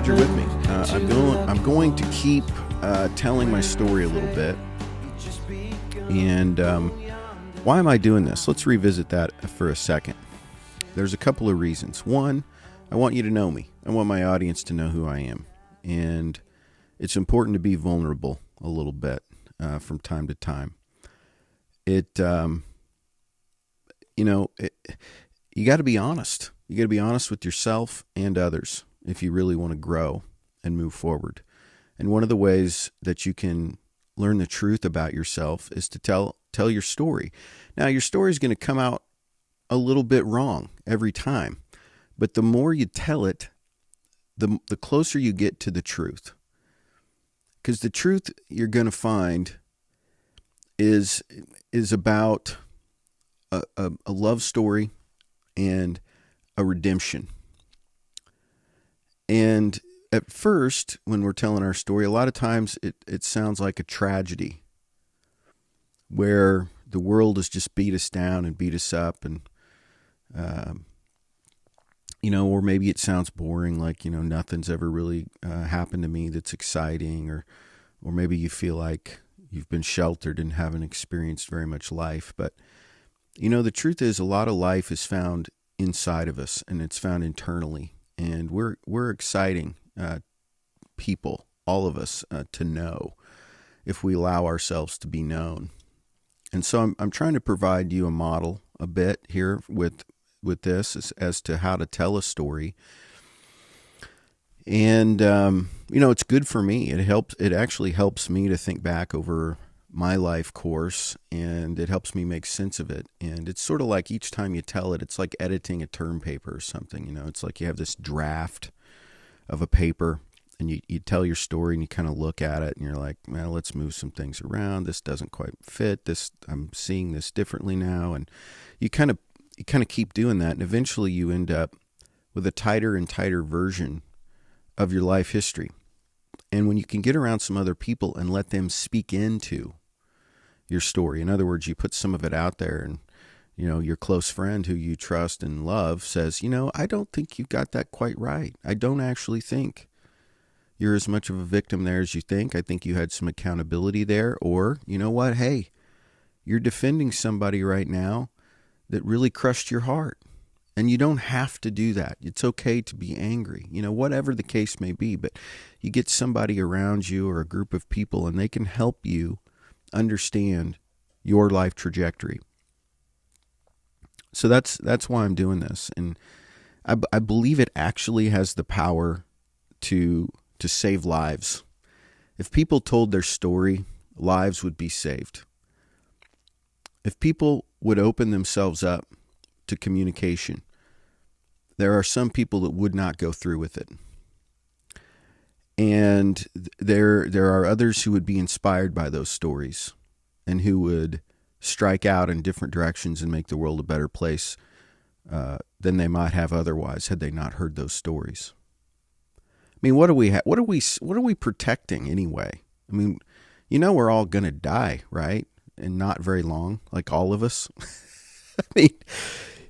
glad you're with me. I'm going to keep telling my story a little bit. And why am I doing this? Let's revisit that for a second. There's a couple of reasons. One, I want you to know me. I want my audience to know who I am. And it's important to be vulnerable a little bit from time to time. You got to be honest. You got to be honest with yourself and others if you really want to grow and move forward. And one of the ways that you can learn the truth about yourself is to tell your story. Now, your story is going to come out a little bit wrong every time, but the more you tell it, the closer you get to the truth. Because the truth you're going to find is about a love story and a redemption. And at first, when we're telling our story, a lot of times it sounds like a tragedy where the world has just beat us down and beat us up, and or maybe it sounds boring, like nothing's ever really happened to me that's exciting, or maybe you feel like you've been sheltered and haven't experienced very much life. But the truth is, a lot of life is found inside of us, and it's found internally, and we're exciting people, all of us, to know if we allow ourselves to be known. And so I'm trying to provide you a model a bit here with this as to how to tell a story. And it's good for me. It actually helps me to think back over my life course, and it helps me make sense of it. And it's sort of like each time you tell it, it's like editing a term paper or something. It's like you have this draft of a paper, and you tell your story, and you kind of look at it, and you're like, well, let's move some things around. This doesn't quite fit. I'm seeing this differently now. And you kind of keep doing that, and eventually you end up with a tighter and tighter version of your life history. And when you can get around some other people and let them speak into your story, in other words, you put some of it out there, and your close friend who you trust and love says, I don't think you got that quite right. I don't actually think you're as much of a victim there as you think. I think you had some accountability there. Or, you know what? Hey, you're defending somebody right now that really crushed your heart. And you don't have to do that. It's okay to be angry, whatever the case may be. But you get somebody around you or a group of people, and they can help you understand your life trajectory. So that's why I'm doing this. And I believe it actually has the power to save lives. If people told their story, lives would be saved. If people would open themselves up to communication, there are some people that would not go through with it. And there are others who would be inspired by those stories and who would strike out in different directions and make the world a better place than they might have otherwise had they not heard those stories. I mean, what are we protecting anyway? I mean, we're all going to die, right? And not very long, like all of us. I mean,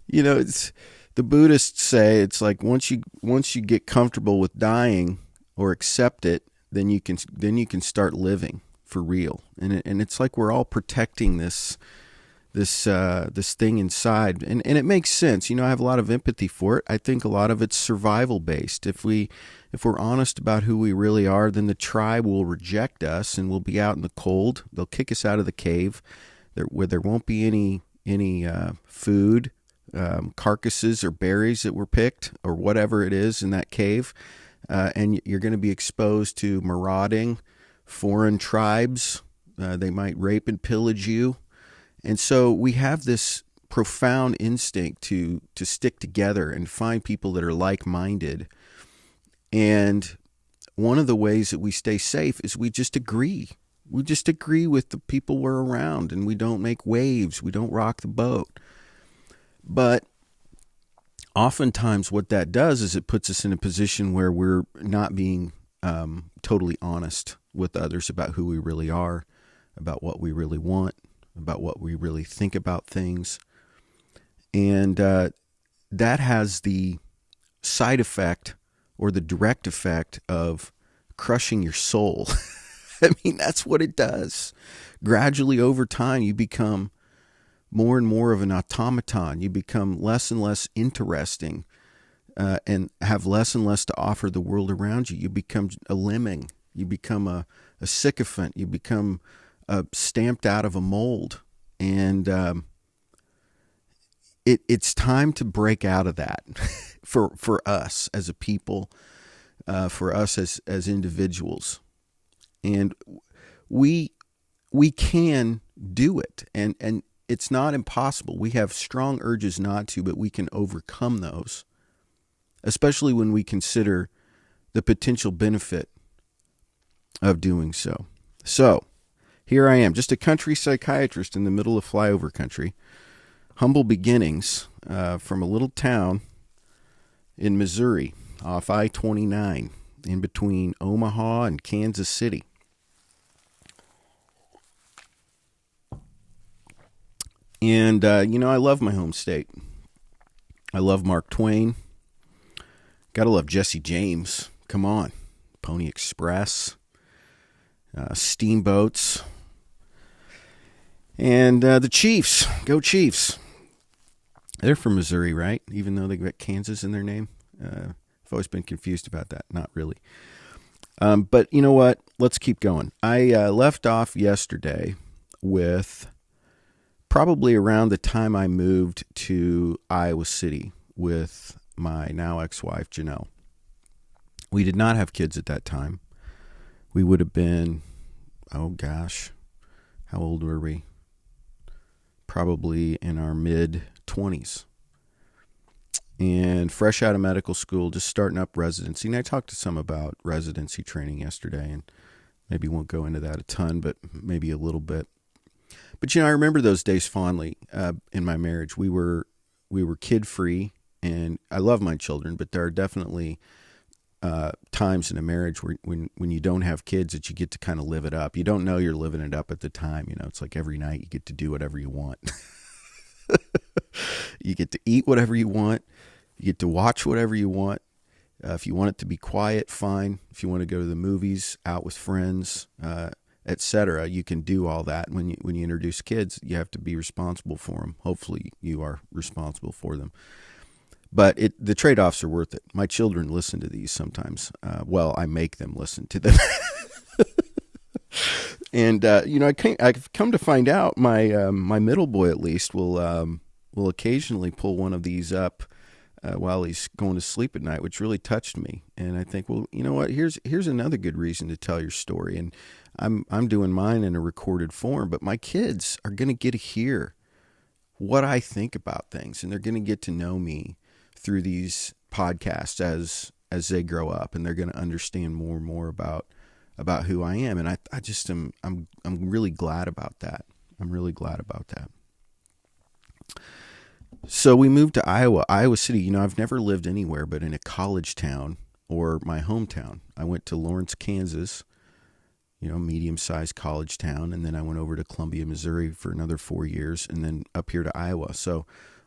it's the Buddhists say it's like once you get comfortable with dying or accept it, then you can start living for real. And it's like we're all protecting this thing inside, and it makes sense. I have a lot of empathy for it. I think a lot of it's survival based. If we're honest about who we really are, then the tribe will reject us, and we'll be out in the cold. They'll kick us out of the cave, where there won't be any food, carcasses or berries that were picked, or whatever it is in that cave, and you're going to be exposed to marauding foreign tribes. They might rape and pillage you. And so we have this profound instinct to stick together and find people that are like-minded. And one of the ways that we stay safe is we just agree. We just agree with the people we're around, and we don't make waves. We don't rock the boat. But oftentimes what that does is it puts us in a position where we're not being totally honest with others about who we really are, about what we really want, about what we really think about things. And that has the side effect or the direct effect of crushing your soul. I mean, that's what it does. Gradually over time, you become more and more of an automaton. You become less and less interesting and have less and less to offer the world around you. You become a lemming. You become a sycophant. You become stamped out of a mold. And it's time to break out of that for us as a people, for us as individuals. And we can do it. And it's not impossible. We have strong urges not to, but we can overcome those, especially when we consider the potential benefit of doing so. So here I am, just a country psychiatrist in the middle of flyover country. Humble beginnings from a little town in Missouri off I-29 in between Omaha and Kansas City. And, I love my home state. I love Mark Twain. Gotta love Jesse James. Come on. Pony Express. Steamboats. And the Chiefs. Go Chiefs. They're from Missouri, right? Even though they got Kansas in their name. I've always been confused about that. Not really. But you know what? Let's keep going. I left off yesterday with probably around the time I moved to Iowa City with my now ex-wife, Janelle. We did not have kids at that time. We would have been, oh gosh, how old were we? Probably in our mid-20s. And fresh out of medical school, just starting up residency. And I talked to some about residency training yesterday, and maybe won't go into that a ton, but maybe a little bit. But, I remember those days fondly in my marriage. We were kid-free, and I love my children, but there are definitely times in a marriage where when you don't have kids that you get to kind of live it up. You don't know you're living it up at the time. It's like every night you get to do whatever you want. You get to eat whatever you want. You get to watch whatever you want. If you want it to be quiet, fine. If you want to go to the movies, out with friends, etc., you can do all that. When you introduce kids, you have to be responsible for them. Hopefully, you are responsible for them. But the trade-offs are worth it. My children listen to these sometimes. I make them listen to them. And I've come to find out my middle boy at least will occasionally pull one of these up while he's going to sleep at night, which really touched me. And I think, well, you know what? Here's another good reason to tell your story. And I'm doing mine in a recorded form, but my kids are going to get to hear what I think about things, and they're going to get to know me through these podcasts as they grow up, and they're going to understand more and more about who I am. And I just I'm really glad about that. I'm really glad about that. So we moved to Iowa City. I've never lived anywhere but in a college town or my hometown. I went to Lawrence, Kansas, medium-sized college town, and then I went over to Columbia, Missouri for another 4 years, and then up here to Iowa. So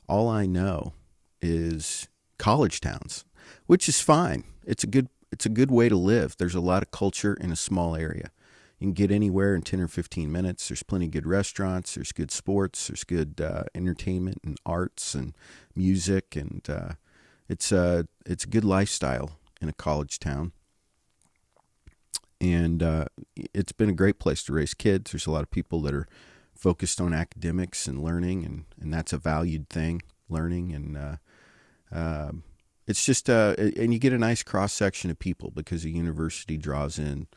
all I know is college towns, which is fine. It's a good way to live. There's a lot of culture in a small area. You can get anywhere in 10 or 15 minutes. There's plenty of good restaurants. There's good sports. There's good entertainment and arts and music, and it's a good lifestyle in a college town. And it's been a great place to raise kids. There's a lot of people that are focused on academics and learning, and that's a valued thing, learning. And it's just, and you get a nice cross-section of people because the university draws in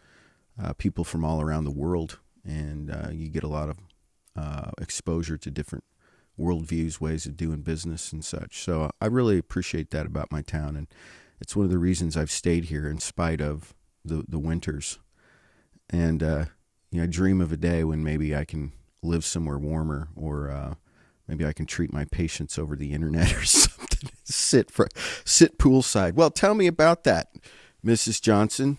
people from all around the world, and you get a lot of exposure to different worldviews, ways of doing business and such. So I really appreciate that about my town, and it's one of the reasons I've stayed here in spite of the winters. And I dream of a day when maybe I can live somewhere warmer, or maybe I can treat my patients over the internet or something. sit poolside. Well, tell me about that, Mrs. Johnson.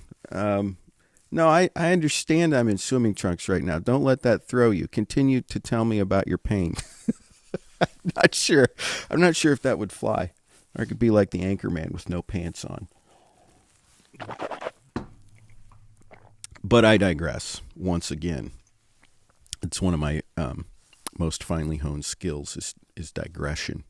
No, I understand I'm in swimming trunks right now. Don't let that throw you. Continue to tell me about your pain. I'm not sure. I'm not sure if that would fly. Or I could be like the anchor man with no pants on. But I digress once again. It's one of my most finely honed skills is digression.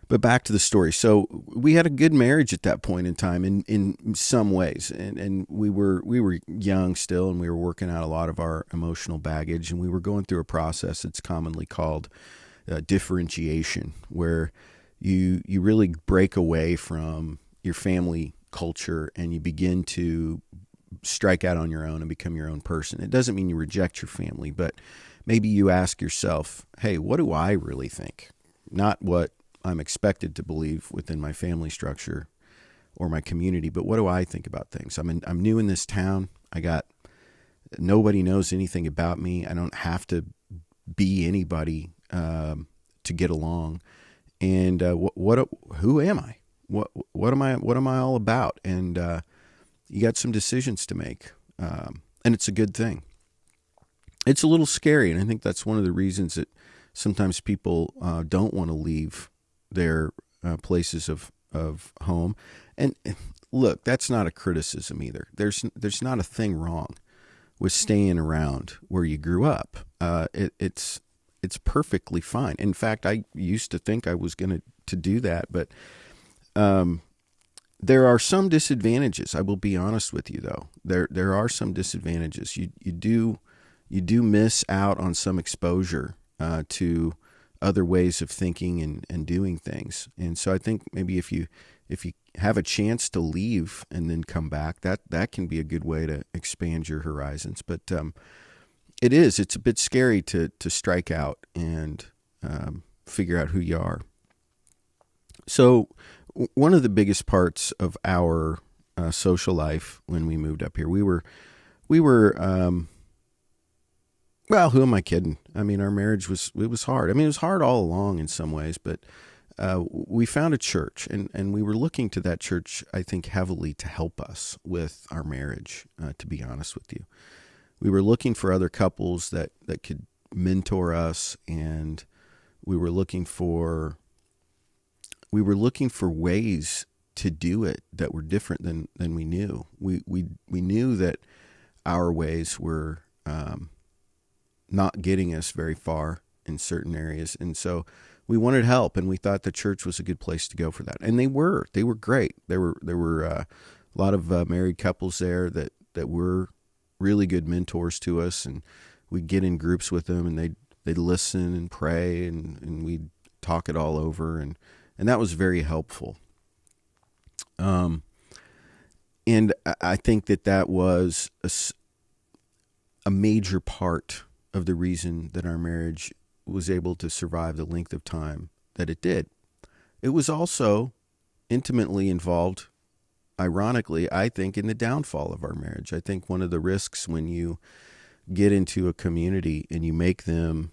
But back to the story. So we had a good marriage at that point in time in some ways. And we were young still, and we were working out a lot of our emotional baggage, and we were going through a process that's commonly called differentiation, where you really break away from your family culture and you begin to strike out on your own and become your own person. It doesn't mean you reject your family, but maybe you ask yourself, hey, what do I really think? Not what I'm expected to believe within my family structure or my community, but what do I think about things? I'm new in this town. Nobody knows anything about me. I don't have to be anybody to get along. And who am I? What am I all about? And you got some decisions to make, and it's a good thing. It's a little scary, and I think that's one of the reasons that sometimes people don't want to leave their places of home. And look, that's not a criticism either. There's not a thing wrong with staying around where you grew up. It's perfectly fine. In fact, I used to think I was going to do that, but there are some disadvantages. I will be honest with you, though. There are some disadvantages. You do miss out on some exposure to other ways of thinking and doing things. And so I think maybe if you have a chance to leave and then come back, that can be a good way to expand your horizons. But it's a bit scary to strike out and figure out who you are. So one of the biggest parts of our social life when we moved up here, we were well, who am I kidding? I mean, our marriage was hard. I mean, it was hard all along in some ways, but we found a church, and we were looking to that church, I think, heavily to help us with our marriage, to be honest with you. We were looking for other couples that could mentor us, and we were looking for ways to do it that were different than we knew. We knew that our ways were not getting us very far in certain areas. And so we wanted help, and we thought the church was a good place to go for that. And they were great. There were a lot of married couples there that were really good mentors to us, and we'd get in groups with them, and they'd listen and pray, and we'd talk it all over. And that was very helpful. And I think that was a major part of the reason that our marriage was able to survive the length of time that it did. It was also intimately involved, ironically, I think, in the downfall of our marriage. I think one of the risks when you get into a community and you make them,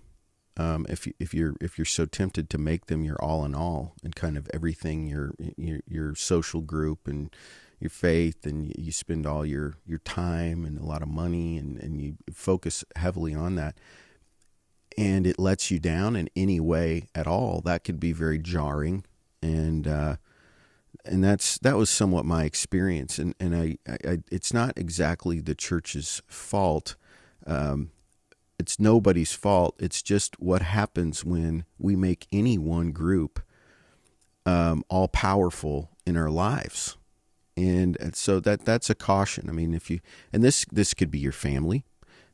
if you're so tempted to make them your all in all and kind of everything, your social group and your faith, and you spend all your time and a lot of money and you focus heavily on that, and it lets you down in any way at all, that could be very jarring. And that was somewhat my experience. And I it's not exactly the church's fault. It's nobody's fault. It's just what happens when we make any one group all powerful in our lives. And so that's a caution. I mean, this could be your family,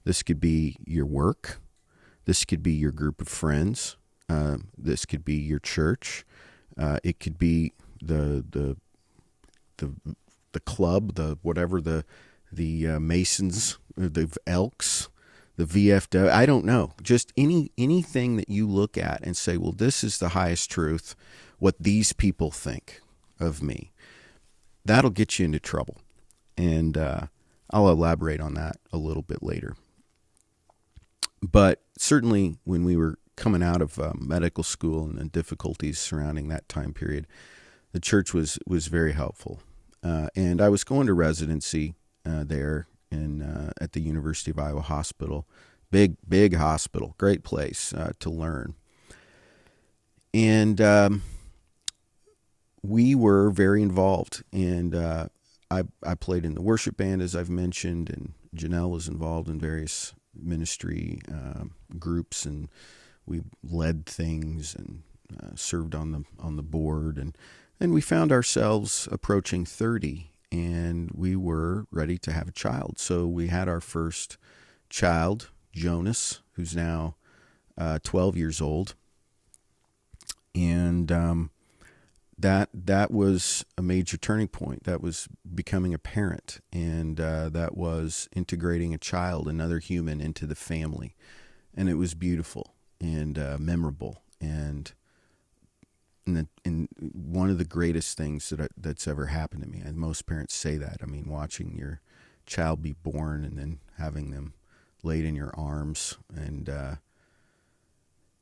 this could be your work, this could be your group of friends, this could be your church, it could be the club, the Masons, the Elks, the VFW. I don't know. Just anything that you look at and say, well, this is the highest truth. What these people think of me. That'll get you into trouble. And I'll elaborate on that a little bit later. But certainly when we were coming out of medical school and the difficulties surrounding that time period, the church was very helpful. And I was going to residency there at the University of Iowa Hospital. Big hospital, great place to learn. And we were very involved, and I played in the worship band, as I've mentioned, Janelle was involved in various ministry groups, and we led things and served on the board, and we found ourselves approaching 30, and we were ready to have a child. So we had our first child, Jonas, who's now 12 years old, and that was a major turning point. That was becoming a parent, and that was integrating a child, another human, into the family, and it was beautiful and memorable, and one of the greatest things that's ever happened to me. And most parents say that. I mean, watching your child be born and then having them laid in your arms, and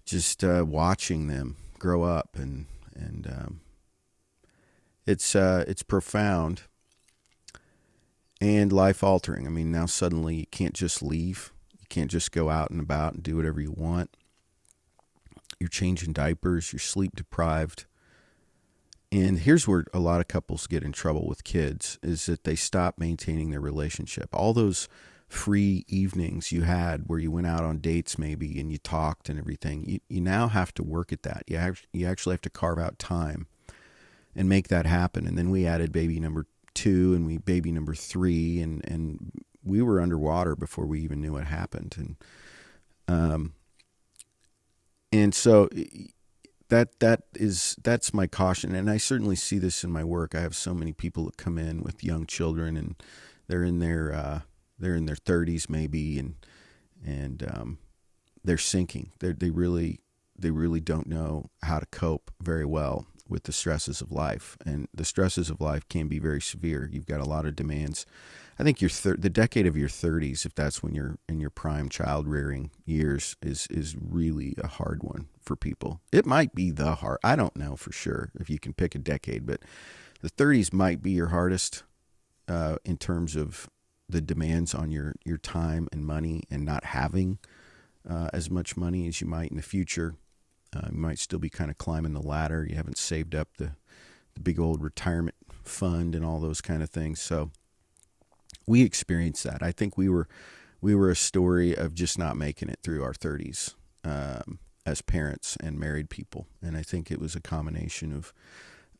just watching them grow up, and it's profound and life altering. I mean, now suddenly you can't just leave. You can't just go out and about and do whatever you want. You're changing diapers. You're sleep deprived. And here's where a lot of couples get in trouble with kids, is that they stop maintaining their relationship. All those free evenings you had where you went out on dates maybe and you talked and everything, you now have to work at that. You actually have to carve out time and make that happen. And then we added baby number 2 and baby number 3, and we were underwater before we even knew what happened. And so that's my caution. And I certainly see this in my work. I have so many people that come in with young children, and they're in their 30s maybe, and they're sinking. They really don't know how to cope very well with the stresses of life, and the stresses of life can be very severe. You've got a lot of demands. I think the decade of your 30s, if that's when you're in your prime child rearing years, is really a hard one for people. It might be the hard. I don't know for sure if you can pick a decade, but the 30s might be your hardest in terms of the demands on your time and money, and not having as much money as you might in the future. You might still be kind of climbing the ladder. You haven't saved up the big old retirement fund and all those kind of things. So we experienced that. I think we were a story of just not making it through our 30s as parents and married people. And I think it was a combination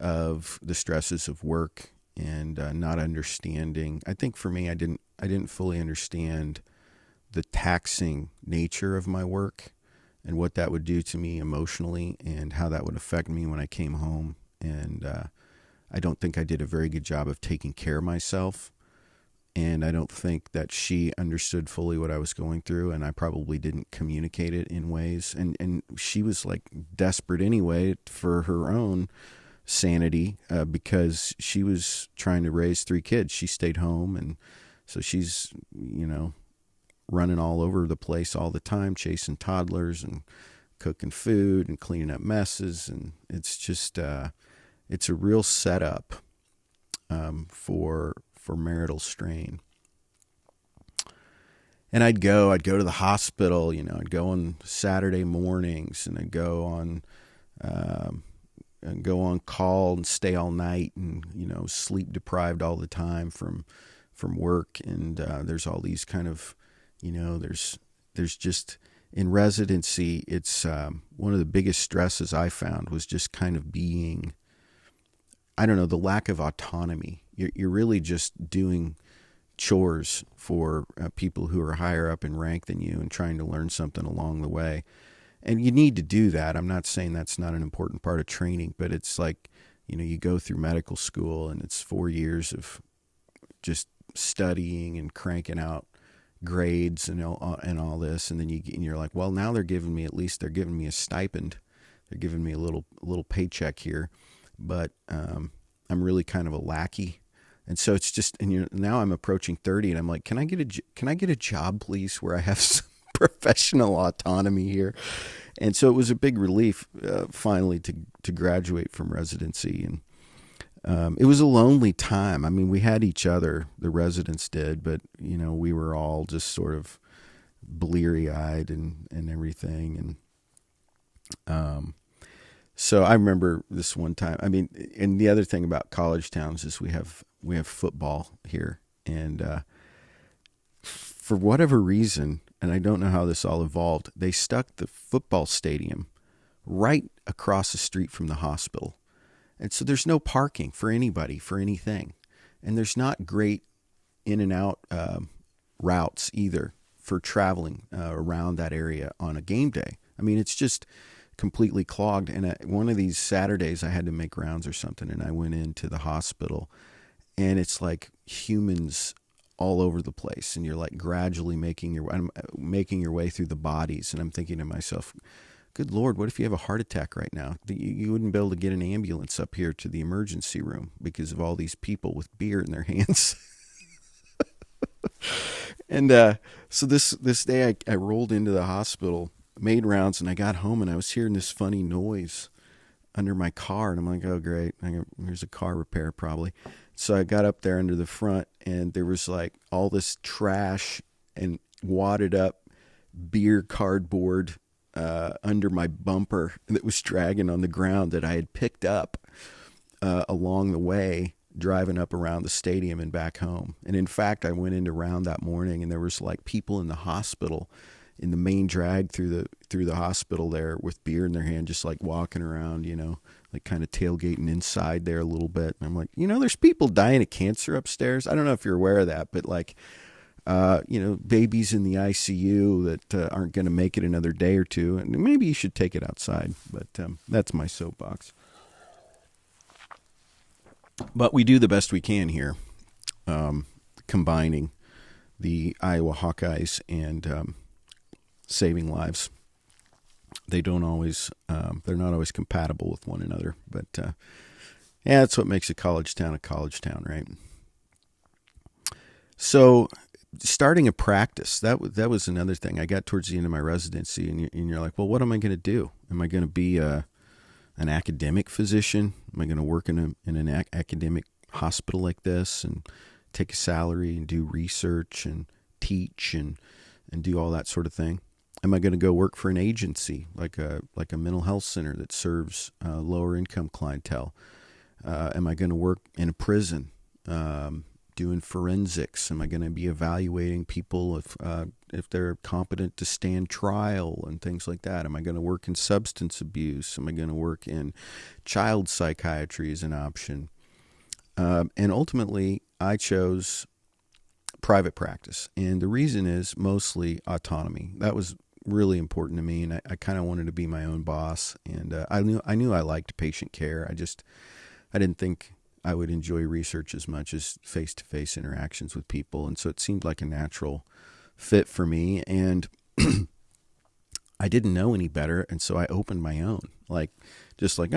of the stresses of work and not understanding. I think for me, I didn't fully understand the taxing nature of my work and what that would do to me emotionally, and how that would affect me when I came home. And I don't think I did a very good job of taking care of myself. And I don't think that she understood fully what I was going through, and I probably didn't communicate it in ways. And she was like desperate anyway for her own sanity, because she was trying to raise 3 kids. She stayed home, and so she's, running all over the place all the time, chasing toddlers and cooking food and cleaning up messes. And it's just, it's a real setup for marital strain. And I'd go to the hospital, I'd go on Saturday mornings, and I'd go on call and stay all night, and, sleep deprived all the time from work. And there's all these kind of, there's just, in residency, it's one of the biggest stresses I found was just kind of being, I don't know, the lack of autonomy. You're really just doing chores for people who are higher up in rank than you, and trying to learn something along the way. And you need to do that. I'm not saying that's not an important part of training, but it's like, you go through medical school, and it's 4 years of just studying and cranking out grades and all this, and then you're like, well, now they're giving me a stipend. They're giving me a little paycheck here, but I'm really kind of a lackey. And so it's just, and now I'm approaching 30, and I'm like, can I get a job, please, where I have some professional autonomy here? And so it was a big relief finally to graduate from residency. And it was a lonely time. I mean, we had each other, the residents did, but we were all just sort of bleary-eyed and everything. And so I remember this one time. I mean, and the other thing about college towns is we have football here, and for whatever reason, and I don't know how this all evolved, they stuck the football stadium right across the street from the hospital. And so there's no parking for anybody, for anything. And there's not great in and out routes either for traveling around that area on a game day. I mean, it's just completely clogged. And one of these Saturdays I had to make rounds or something, and I went into the hospital, and it's like humans all over the place, and you're like gradually making your way through the bodies. And I'm thinking to myself, good Lord, what if you have a heart attack right now? You wouldn't be able to get an ambulance up here to the emergency room because of all these people with beer in their hands. And so this day I rolled into the hospital, made rounds, and I got home, and I was hearing this funny noise under my car. And I'm like, oh, great. There's a car repair probably. So I got up there under the front, and there was like all this trash and wadded up beer cardboard under my bumper that was dragging on the ground that I had picked up along the way, driving up around the stadium and back home. And in fact, I went into round that morning, and there was like people in the hospital, in the main drag through the hospital there, with beer in their hand, just like walking around, like kind of tailgating inside there a little bit. And I'm like, there's people dying of cancer upstairs. I don't know if you're aware of that, but like, babies in the ICU that aren't going to make it another day or two, and maybe you should take it outside. But that's my soapbox. But we do the best we can here, combining the Iowa Hawkeyes and saving lives. They don't always, they're not always compatible with one another. But yeah, that's what makes a college town, right? So starting a practice, that was another thing. I got towards the end of my residency, and you're like, well, what am I going to do? Am I going to be an academic physician? Am I going to work in an academic hospital like this and take a salary and do research and teach and do all that sort of thing? Am I going to go work for an agency like a mental health center that serves lower income clientele? Am I going to work in a prison doing forensics? Am I going to be evaluating people if they're competent to stand trial and things like that? Am I going to work in substance abuse? Am I going to work in child psychiatry as an option? And ultimately, I chose private practice. And the reason is mostly autonomy. That was really important to me, and I kind of wanted to be my own boss. And I knew I liked patient care. I didn't think I would enjoy research as much as face-to-face interactions with people. And so it seemed like a natural fit for me. And I didn't know any better. And so I opened my own, oh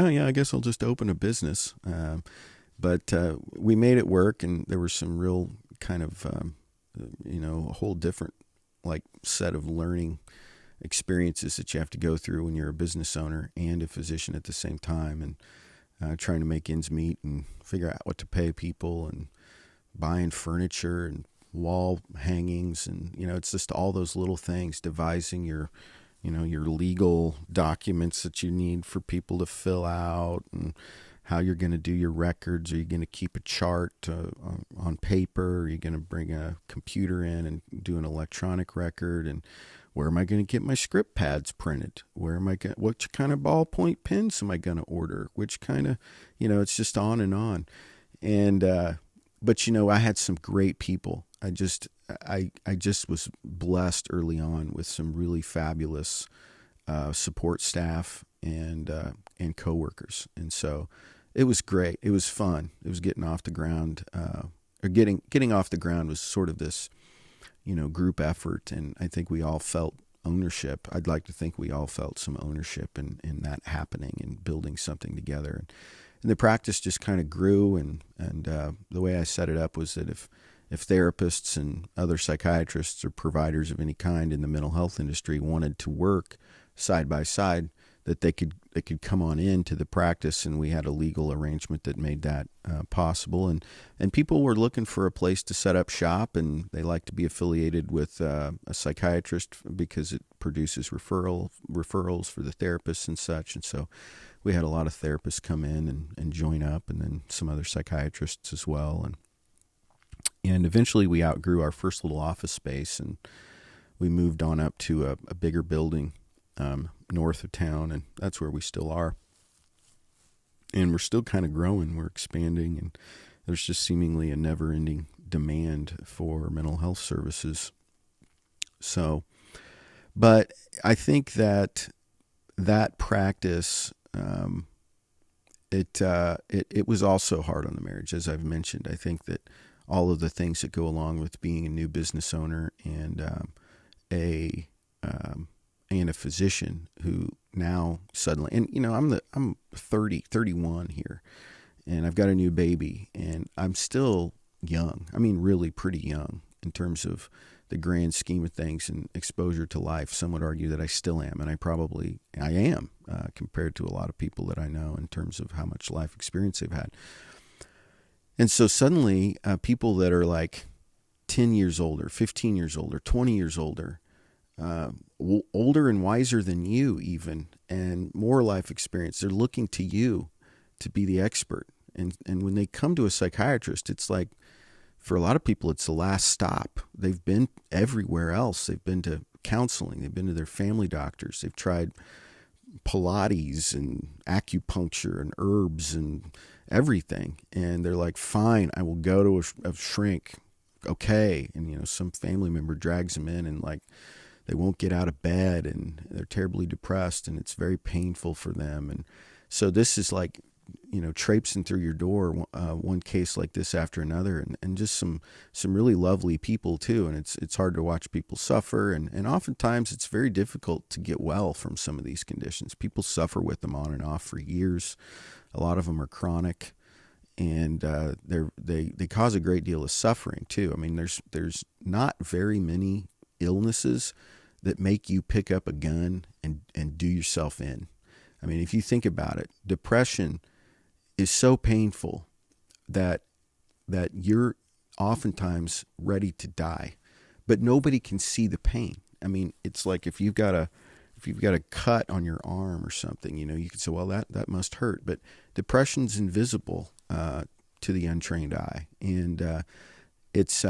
yeah, I guess I'll just open a business. But we made it work, and there were some real kind of, a whole different set of learning experiences that you have to go through when you're a business owner and a physician at the same time. And trying to make ends meet and figure out what to pay people and buying furniture and wall hangings. And, it's just all those little things, devising your legal documents that you need for people to fill out, and how you're going to do your records. Are you going to keep a chart on paper? Are you going to bring a computer in and do an electronic record? And where am I going to get my script pads printed? What kind of ballpoint pens am I going to order? Which kind of, it's just on and on. And, but I had some great people. I just was blessed early on with some really fabulous, support staff and coworkers. And so it was great. It was fun. It was getting off the ground, getting off the ground was sort of this, group effort. And I think we all felt ownership. I'd like to think we all felt some ownership in that happening and building something together. And the practice just kind of grew. And the way I set it up was that if therapists and other psychiatrists or providers of any kind in the mental health industry wanted to work side by side, that they could come on into the practice, and we had a legal arrangement that made that possible. And people were looking for a place to set up shop, and they like to be affiliated with a psychiatrist because it produces referrals for the therapists and such. And so we had a lot of therapists come in and join up, and then some other psychiatrists as well. And eventually we outgrew our first little office space, and we moved on up to a bigger building north of town, and that's where we still are. And we're still kind of growing. We're expanding, and there's just seemingly a never-ending demand for mental health services. So, but I think that practice, it was also hard on the marriage, as I've mentioned. I think that all of the things that go along with being a new business owner and a physician who now suddenly, and I'm 31 here, and I've got a new baby, and I'm still young. I mean, really pretty young in terms of the grand scheme of things and exposure to life. Some would argue that I still am, and I am compared to a lot of people that I know in terms of how much life experience they've had. And so suddenly, people that are like 10 years older, 15 years older, 20 years older, older and wiser than you even, and more life experience, they're looking to you to be the expert. And when they come to a psychiatrist, it's like, for a lot of people, it's the last stop. They've been everywhere else. They've been to counseling. They've been to their family doctors. They've tried Pilates and acupuncture and herbs and everything. And they're like, fine, I will go to a shrink. Okay. And, some family member drags them in, and like, they won't get out of bed, and they're terribly depressed, and it's very painful for them. And so this is like, traipsing through your door, one case like this after another, and just some really lovely people too. And it's hard to watch people suffer. And oftentimes it's very difficult to get well from some of these conditions. People suffer with them on and off for years. A lot of them are chronic, and they cause a great deal of suffering too. I mean, there's not very many illnesses that make you pick up a gun and do yourself in. I mean, if you think about it, depression is so painful that you're oftentimes ready to die, but nobody can see the pain. I mean, it's like if you've got a cut on your arm or something, you could say, well, that must hurt, but depression's invisible to the untrained eye, and it's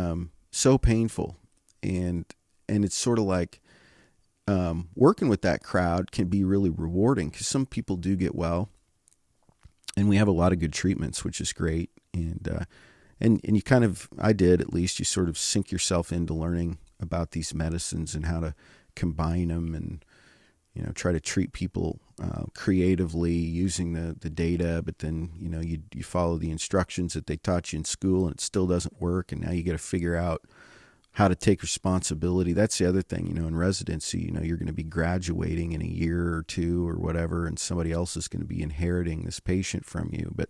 so painful, and it's sort of like working with that crowd can be really rewarding, because some people do get well. And we have a lot of good treatments, which is great. And you kind of, I did at least, you sort of sink yourself into learning about these medicines and how to combine them, and, try to treat people creatively using the data. But then, you follow the instructions that they taught you in school, and it still doesn't work. And now you got to figure out how to take responsibility. That's the other thing, in residency, you're going to be graduating in a year or two or whatever, and somebody else is going to be inheriting this patient from you. But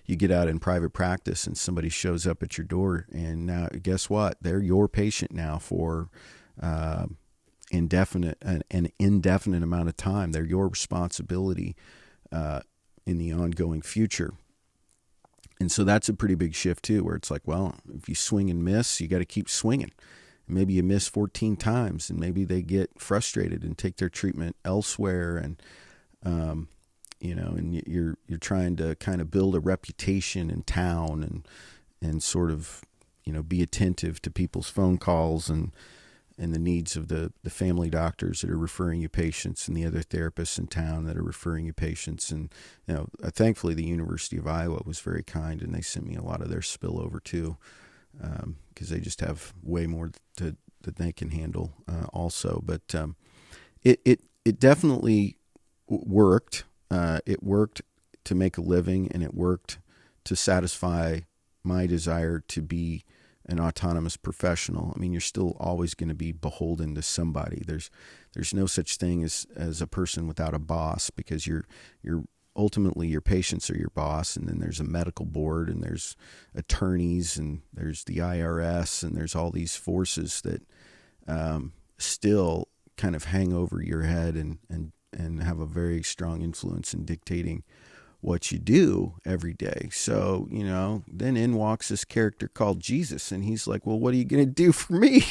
you get out in private practice and somebody shows up at your door, and now guess what? They're your patient now for an indefinite amount of time. They're your responsibility in the ongoing future. And so that's a pretty big shift too, where it's like, well, if you swing and miss, you got to keep swinging. Maybe you miss 14 times, and maybe they get frustrated and take their treatment elsewhere. And, and you're trying to kind of build a reputation in town, and sort of, be attentive to people's phone calls and the needs of the family doctors that are referring you patients, and the other therapists in town that are referring you patients. And, thankfully the University of Iowa was very kind, and they sent me a lot of their spillover too, because they just have way more that they can handle also. But it definitely worked. It worked to make a living, and it worked to satisfy my desire to be an autonomous professional. I mean, you're still always going to be beholden to somebody. There's no such thing as a person without a boss, because you're ultimately your patients are your boss, and then there's a medical board, and there's attorneys, and there's the IRS, and there's all these forces that still kind of hang over your head and have a very strong influence in dictating what you do every day. So, then in walks this character called Jesus, and he's like, well, what are you going to do for me?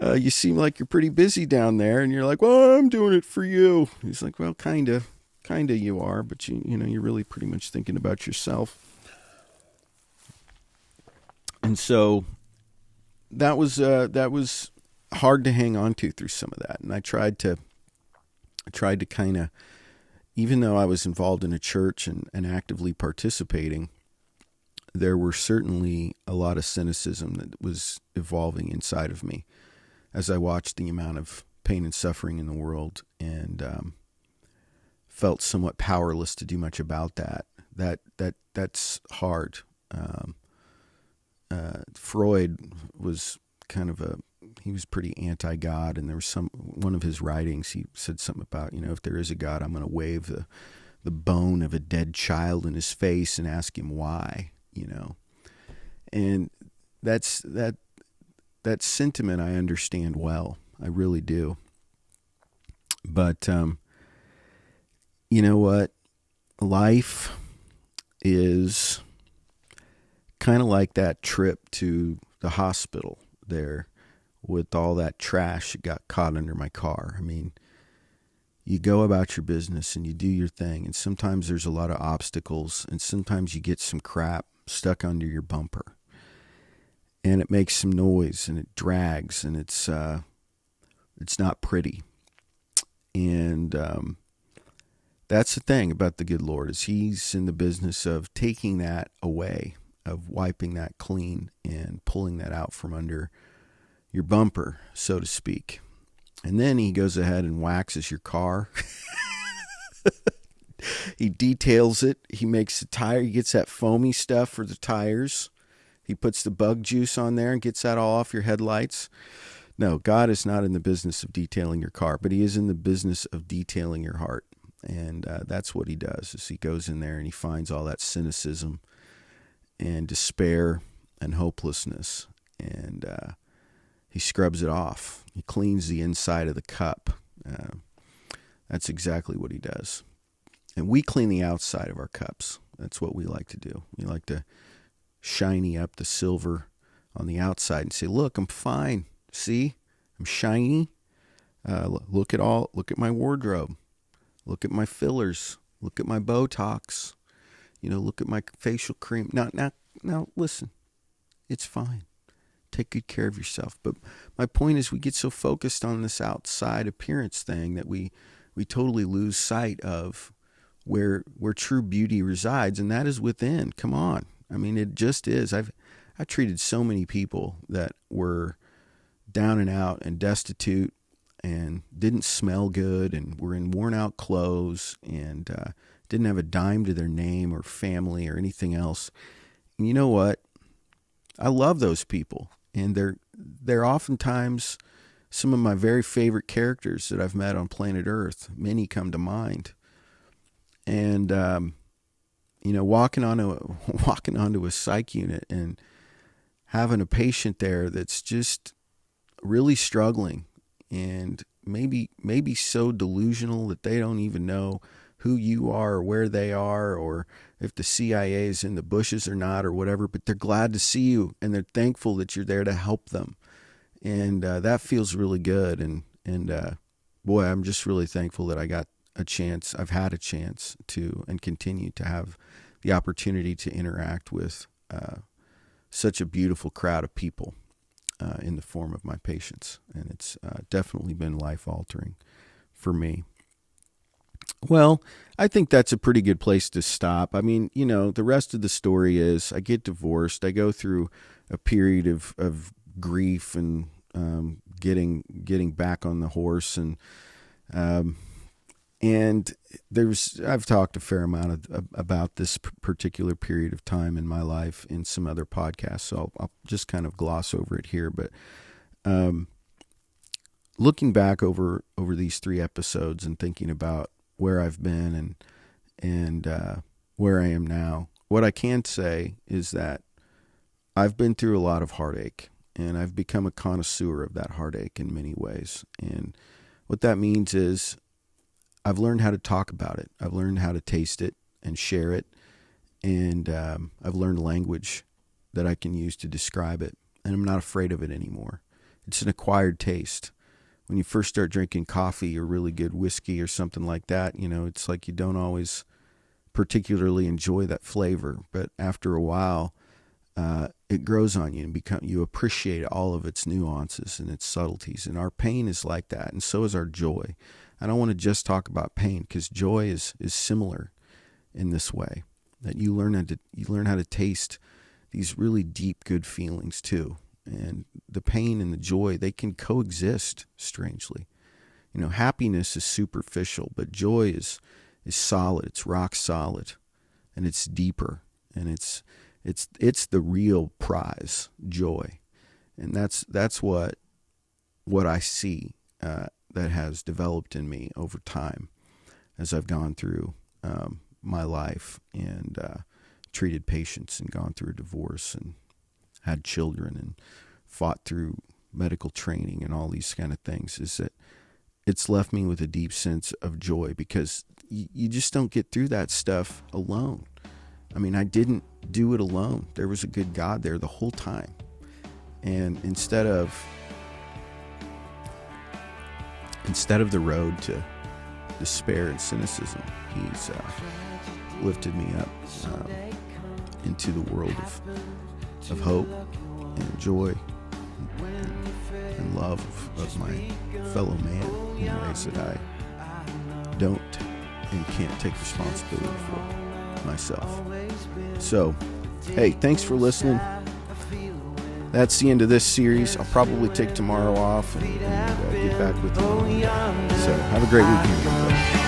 You seem like you're pretty busy down there. And you're like, well, I'm doing it for you. He's like, well, kind of you are, but you're really pretty much thinking about yourself. And so that was hard to hang on to through some of that. And I tried to kind of, even though I was involved in a church and actively participating, there were certainly a lot of cynicism that was evolving inside of me as I watched the amount of pain and suffering in the world, and felt somewhat powerless to do much about that. That's hard. Freud was kind of he was pretty anti-God, and there was one of his writings, he said something about, if there is a God, I'm going to wave the bone of a dead child in his face and ask him why, and that sentiment I understand well. I really do. But, you know what? Life is kind of like that trip to the hospital there with all that trash that got caught under my car. I mean, you go about your business and you do your thing, and sometimes there's a lot of obstacles, and sometimes you get some crap stuck under your bumper, and it makes some noise, and it drags, and it's not pretty. And that's the thing about the good Lord, is he's in the business of taking that away, of wiping that clean and pulling that out from under your bumper, so to speak. And then he goes ahead and waxes your car. He details it. He makes the tire. He gets that foamy stuff for the tires. He puts the bug juice on there and gets that all off your headlights. No, God is not in the business of detailing your car, but he is in the business of detailing your heart. And that's what he does, is he goes in there and he finds all that cynicism and despair and hopelessness, and he scrubs it off. He cleans the inside of the cup. That's exactly what he does. And we clean the outside of our cups. That's what we like to do. We like to shiny up the silver on the outside and say, look, I'm fine. See, I'm shiny. Look at my wardrobe. Look at my fillers. Look at my Botox. Look at my facial cream. Now, listen, it's fine. Take good care of yourself. But my point is, we get so focused on this outside appearance thing that we totally lose sight of where true beauty resides, and that is within. Come on. I mean, it just is. I treated so many people that were down and out and destitute and didn't smell good and were in worn out clothes and didn't have a dime to their name or family or anything else. And you know what? I love those people. And they're oftentimes some of my very favorite characters that I've met on planet Earth. Many come to mind. And, walking onto a psych unit and having a patient there that's just really struggling and maybe so delusional that they don't even know who you are or where they are or if the CIA is in the bushes or not or whatever, but they're glad to see you and they're thankful that you're there to help them. And that feels really good. And boy, I'm just really thankful that I've had a chance to and continue to have the opportunity to interact with such a beautiful crowd of people in the form of my patients. And it's definitely been life-altering for me. Well, I think that's a pretty good place to stop. I mean, the rest of the story is I get divorced. I go through a period of grief and getting back on the horse. And I've talked a fair amount about this particular period of time in my life in some other podcasts, so I'll just kind of gloss over it here. But looking back over these 3 episodes and thinking about where I've been and where I am now, what I can say is that I've been through a lot of heartache, and I've become a connoisseur of that heartache in many ways. And what that means is I've learned how to talk about it. I've learned how to taste it and share it. And I've learned language that I can use to describe it. And I'm not afraid of it anymore. It's an acquired taste. When you first start drinking coffee or really good whiskey or something like that, it's like you don't always particularly enjoy that flavor. But after a while, it grows on you, and you appreciate all of its nuances and its subtleties. And our pain is like that, and so is our joy. I don't want to just talk about pain, because joy is similar in this way, that you learn how to taste these really deep, good feelings too. And the pain and the joy, they can coexist strangely. Happiness is superficial, but joy is solid. It's rock solid, and it's deeper, and it's the real prize, joy. And that's what I see that has developed in me over time as I've gone through my life and treated patients and gone through a divorce and had children and fought through medical training and all these kind of things, is that it's left me with a deep sense of joy, because you just don't get through that stuff alone. I mean, I didn't do it alone. There was a good God there the whole time. And instead of the road to despair and cynicism, he's lifted me up into the world of hope and joy and love of my fellow man in ways that I don't and can't take responsibility for myself. So, hey, thanks for listening. That's the end of this series. I'll probably take tomorrow off and get back with you. So have a great weekend, everybody.